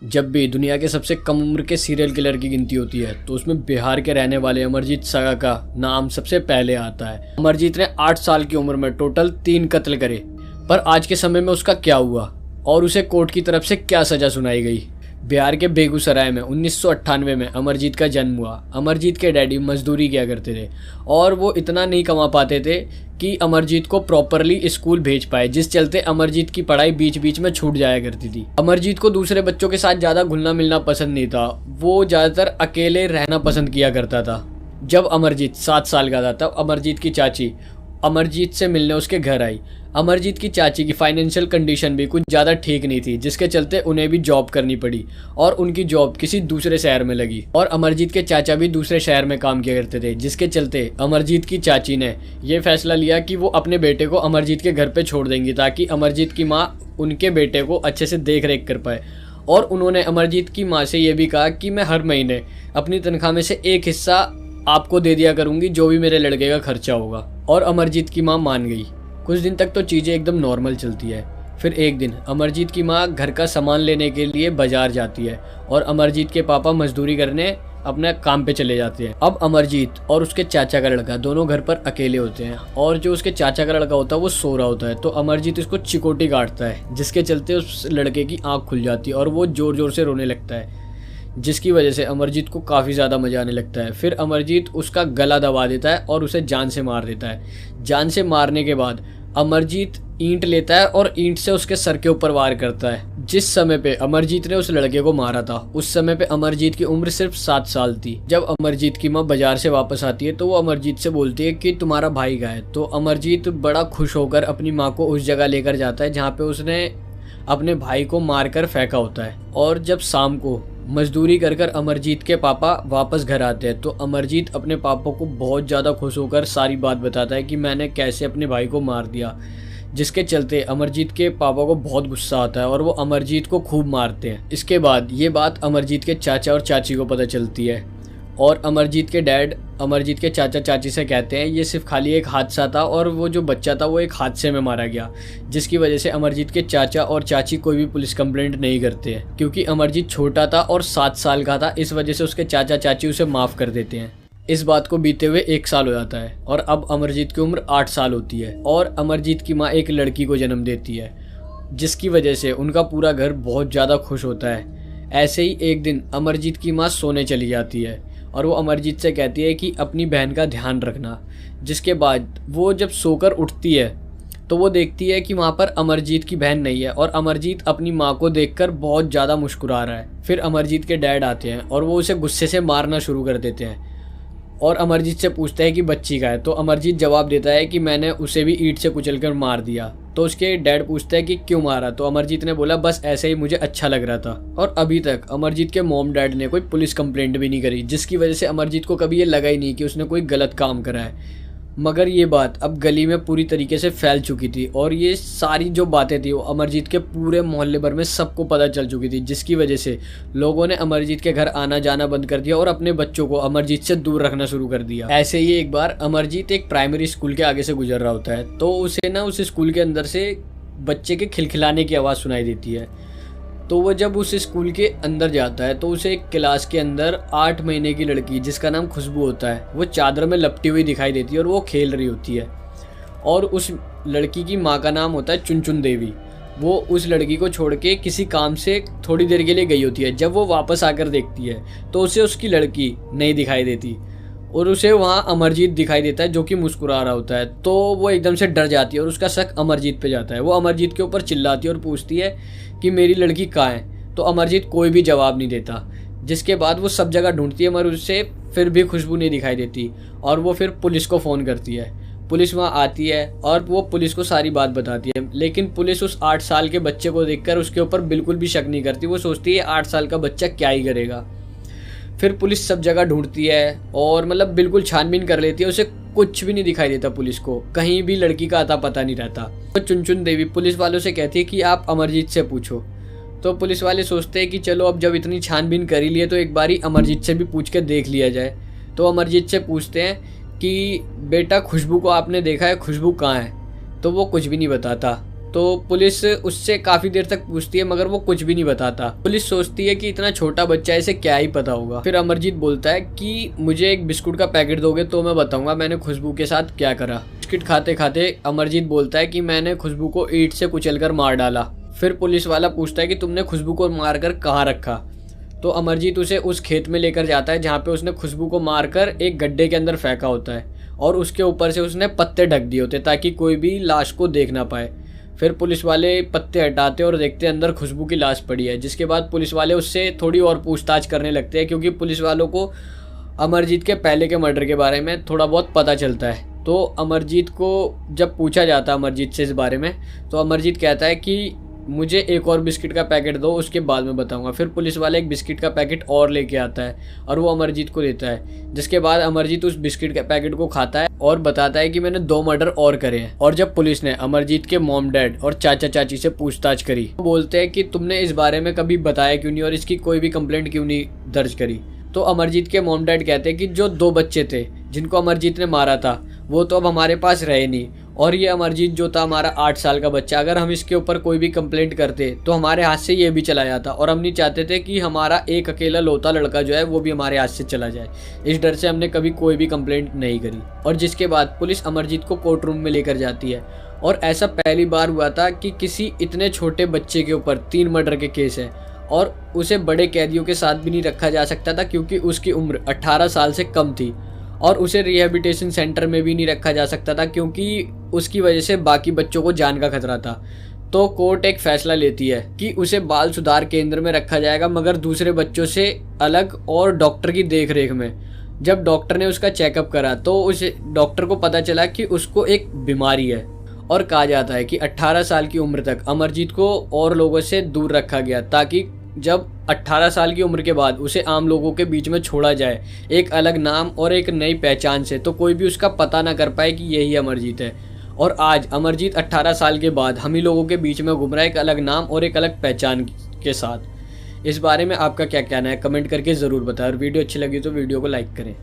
जब भी दुनिया के सबसे कम उम्र के सीरियल किलर की गिनती होती है तो उसमें बिहार के रहने वाले अमरजीत सागा का नाम सबसे पहले आता है। अमरजीत ने 8 साल की उम्र में टोटल 3 कत्ल करे। पर आज के समय में उसका क्या हुआ और उसे कोर्ट की तरफ से क्या सजा सुनाई गई। बिहार के बेगूसराय में 1998 में अमरजीत का जन्म हुआ। अमरजीत के डैडी मजदूरी किया करते थे और वो इतना नहीं कमा पाते थे कि अमरजीत को प्रॉपरली स्कूल भेज पाए, जिस चलते अमरजीत की पढ़ाई बीच बीच में छूट जाया करती थी। अमरजीत को दूसरे बच्चों के साथ ज़्यादा घुलना मिलना पसंद नहीं था, वो ज़्यादातर अकेले रहना पसंद किया करता था। जब अमरजीत 7 साल का था तब अमरजीत की चाची अमरजीत से मिलने उसके घर आई। अमरजीत की चाची की फाइनेंशियल कंडीशन भी कुछ ज़्यादा ठीक नहीं थी, जिसके चलते उन्हें भी जॉब करनी पड़ी और उनकी जॉब किसी दूसरे शहर में लगी और अमरजीत के चाचा भी दूसरे शहर में काम किया करते थे, जिसके चलते अमरजीत की चाची ने यह फैसला लिया कि वो अपने बेटे को अमरजीत के घर पे छोड़ देंगी ताकि अमरजीत की माँ उनके बेटे को अच्छे से देख रेख कर पाए। और उन्होंने अमरजीत की माँ से ये भी कहा कि मैं हर महीने अपनी तनख्वाह में से एक हिस्सा आपको दे दिया करूँगी, जो भी मेरे लड़के का खर्चा होगा। और अमरजीत की माँ मान गई। कुछ दिन तक तो चीज़ें एकदम नॉर्मल चलती है। फिर एक दिन अमरजीत की माँ घर का सामान लेने के लिए बाजार जाती है और अमरजीत के पापा मजदूरी करने अपने काम पे चले जाते हैं। अब अमरजीत और उसके चाचा का लड़का दोनों घर पर अकेले होते हैं और जो उसके चाचा का लड़का होता है वो सो रहा होता है। तो अमरजीत उसको चिकोटी काटता है, जिसके चलते उस लड़के की आँख खुल जाती है और वो ज़ोर ज़ोर से रोने लगता है, जिसकी वजह से अमरजीत को काफ़ी ज़्यादा मज़ा आने लगता है। फिर अमरजीत उसका गला दबा देता है और उसे जान से मार देता है। जान से मारने के बाद अमरजीत ईंट लेता है और ईंट से उसके सर के ऊपर वार करता है। जिस समय पे अमरजीत ने उस लड़के को मारा था उस समय पे अमरजीत की उम्र सिर्फ 7 साल थी। जब अमरजीत की माँ बाजार से वापस आती है तो वो अमरजीत से बोलती है कि तुम्हारा भाई कहाँ है। तो अमरजीत बड़ा खुश होकर अपनी माँ को उस जगह लेकर जाता है जहाँ पे उसने अपने भाई को मारकर फेंका होता है। और जब शाम को मजदूरी कर कर अमरजीत के पापा वापस घर आते हैं तो अमरजीत अपने पापा को बहुत ज़्यादा खुश होकर सारी बात बताता है कि मैंने कैसे अपने भाई को मार दिया, जिसके चलते अमरजीत के पापा को बहुत गुस्सा आता है और वो अमरजीत को खूब मारते हैं। इसके बाद ये बात अमरजीत के चाचा और चाची को पता चलती है और अमरजीत के डैड अमरजीत के चाचा चाची से कहते हैं ये सिर्फ खाली एक हादसा था और वो जो बच्चा था वो एक हादसे में मारा गया, जिसकी वजह से अमरजीत के चाचा और चाची कोई भी पुलिस कंप्लेंट नहीं करते हैं। क्योंकि अमरजीत छोटा था और 7 साल का था, इस वजह से उसके चाचा चाची उसे माफ़ कर देते हैं। इस बात को बीते हुए 1 साल हो जाता है और अब अमरजीत की उम्र 8 साल होती है और अमरजीत की माँ एक लड़की को जन्म देती है, जिसकी वजह से उनका पूरा घर बहुत ज़्यादा खुश होता है। ऐसे ही एक दिन अमरजीत की माँ सोने चली जाती है और वो अमरजीत से कहती है कि अपनी बहन का ध्यान रखना। जिसके बाद वो जब सोकर उठती है तो वो देखती है कि वहाँ पर अमरजीत की बहन नहीं है और अमरजीत अपनी माँ को देखकर बहुत ज़्यादा मुस्कुरा रहा है। फिर अमरजीत के डैड आते हैं और वो उसे गुस्से से मारना शुरू कर देते हैं और अमरजीत से पूछते हैं कि बच्ची का है। तो अमरजीत जवाब देता है कि मैंने उसे भी ईंट से कुचलकर मार दिया। तो उसके डैड पूछते हैं कि क्यों मारा। तो अमरजीत ने बोला बस ऐसे ही मुझे अच्छा लग रहा था। और अभी तक अमरजीत के मॉम डैड ने कोई पुलिस कंप्लेंट भी नहीं करी, जिसकी वजह से अमरजीत को कभी ये लगा ही नहीं कि उसने कोई गलत काम करा है। मगर ये बात अब गली में पूरी तरीके से फैल चुकी थी और ये सारी जो बातें थी वो अमरजीत के पूरे मोहल्ले भर में सबको पता चल चुकी थी, जिसकी वजह से लोगों ने अमरजीत के घर आना जाना बंद कर दिया और अपने बच्चों को अमरजीत से दूर रखना शुरू कर दिया। ऐसे ही एक बार अमरजीत एक प्राइमरी स्कूल के आगे से गुजर रहा होता है तो उसे ना उस स्कूल के अंदर से बच्चे के खिलखिलाने की आवाज़ सुनाई देती है। तो वो जब उस स्कूल के अंदर जाता है तो उसे एक क्लास के अंदर 8 महीने की लड़की जिसका नाम खुशबू होता है वो चादर में लपटी हुई दिखाई देती है और वो खेल रही होती है। और उस लड़की की माँ का नाम होता है चुनचुन देवी। वो उस लड़की को छोड़ के किसी काम से थोड़ी देर के लिए गई होती है। जब वो वापस आकर देखती है तो उसे उसकी लड़की नहीं दिखाई देती और उसे वहाँ अमरजीत दिखाई देता है जो कि मुस्कुरा रहा होता है। तो वो एकदम से डर जाती है और उसका शक अमरजीत पे जाता है। वो अमरजीत के ऊपर चिल्लाती है और पूछती है कि मेरी लड़की कहाँ है। तो अमरजीत कोई भी जवाब नहीं देता, जिसके बाद वो सब जगह ढूंढती है मगर उससे फिर भी खुशबू नहीं दिखाई देती और वो फिर पुलिस को फ़ोन करती है। पुलिस वहाँ आती है और वो पुलिस को सारी बात बताती है, लेकिन पुलिस उस 8 साल के बच्चे को देखकर उसके ऊपर बिल्कुल भी शक नहीं करती। वो सोचती है 8 साल का बच्चा क्या ही करेगा। फिर पुलिस सब जगह ढूंढती है और मतलब बिल्कुल छानबीन कर लेती है, उसे कुछ भी नहीं दिखाई देता। पुलिस को कहीं भी लड़की का अता पता नहीं रहता। तो चुनचुन देवी पुलिस वालों से कहती है कि आप अमरजीत से पूछो। तो पुलिस वाले सोचते हैं कि चलो अब जब इतनी छानबीन कर ही लिए तो एक बारी अमरजीत से भी पूछ के देख लिया जाए। तो अमरजीत से पूछते हैं कि बेटा खुशबू को आपने देखा है, खुशबू कहाँ है। तो वो कुछ भी नहीं बताता तो पुलिस उससे काफी देर तक पूछती है मगर वो कुछ भी नहीं बताता। पुलिस सोचती है कि इतना छोटा बच्चा है, इसे क्या ही पता होगा। फिर अमरजीत बोलता है कि मुझे एक बिस्कुट का पैकेट दोगे तो मैं बताऊंगा मैंने खुशबू के साथ क्या करा। बिस्किट खाते खाते अमरजीत बोलता है कि मैंने खुशबू को ईंट से कुचलकर मार डाला। फिर पुलिस वाला पूछता है कि तुमने खुशबू को मारकर कहाँ रखा। तो अमरजीत उसे उस खेत में लेकर जाता है जहाँ पे उसने खुशबू को मारकर एक गड्ढे के अंदर फेंका होता है और उसके ऊपर से उसने पत्ते ढक दिए होते ताकि कोई भी लाश को देख ना पाए। फिर पुलिस वाले पत्ते हटाते और देखते अंदर खुशबू की लाश पड़ी है, जिसके बाद पुलिस वाले उससे थोड़ी और पूछताछ करने लगते हैं क्योंकि पुलिस वालों को अमरजीत के पहले के मर्डर के बारे में थोड़ा बहुत पता चलता है। तो अमरजीत को जब पूछा जाता है अमरजीत से इस बारे में, तो अमरजीत कहता है कि मुझे एक और बिस्किट का पैकेट दो, उसके बाद में बताऊंगा। फिर पुलिस वाला एक बिस्किट का पैकेट और लेके आता है और वो अमरजीत को देता है, जिसके बाद अमरजीत उस बिस्किट के पैकेट को खाता है और बताता है कि मैंने 2 मर्डर और करे हैं। और जब पुलिस ने अमरजीत के मॉम डैड और चाचा चाची से पूछताछ करी तो बोलते हैं कि तुमने इस बारे में कभी बताया क्यों नहीं और इसकी कोई भी कंप्लेंट क्यों नहीं दर्ज करी। तो अमरजीत के मॉम डैड कहते हैं कि जो 2 बच्चे थे जिनको अमरजीत ने मारा था वो तो अब हमारे पास रहे नहीं, और ये अमरजीत जो था हमारा 8 साल का बच्चा, अगर हम इसके ऊपर कोई भी कंप्लेंट करते तो हमारे हाथ से ये भी चला जाता और हम नहीं चाहते थे कि हमारा एक अकेला लौता लड़का जो है वो भी हमारे हाथ से चला जाए। इस डर से हमने कभी कोई भी कंप्लेंट नहीं करी। और जिसके बाद पुलिस अमरजीत को कोर्ट रूम में लेकर जाती है और ऐसा पहली बार हुआ था कि किसी इतने छोटे बच्चे के ऊपर 3 मर्डर के केस है और उसे बड़े कैदियों के साथ भी नहीं रखा जा सकता था क्योंकि उसकी उम्र 18 साल से कम थी, और उसे रिहेबिलिटेशन सेंटर में भी नहीं रखा जा सकता था क्योंकि उसकी वजह से बाकी बच्चों को जान का खतरा था। तो कोर्ट एक फैसला लेती है कि उसे बाल सुधार केंद्र में रखा जाएगा मगर दूसरे बच्चों से अलग और डॉक्टर की देखरेख में। जब डॉक्टर ने उसका चेकअप करा तो उस डॉक्टर को पता चला कि उसको एक बीमारी है और कहा जाता है कि 18 साल की उम्र तक अमरजीत को और लोगों से दूर रखा गया ताकि जब 18 साल की उम्र के बाद उसे आम लोगों के बीच में छोड़ा जाए एक अलग नाम और एक नई पहचान से, तो कोई भी उसका पता ना कर पाए कि यही अमरजीत है। और आज अमरजीत 18 साल के बाद हम ही लोगों के बीच में घूम रहा है एक अलग नाम और एक अलग पहचान के साथ। इस बारे में आपका क्या कहना है कमेंट करके ज़रूर बताएं और वीडियो अच्छी लगी तो वीडियो को लाइक करें।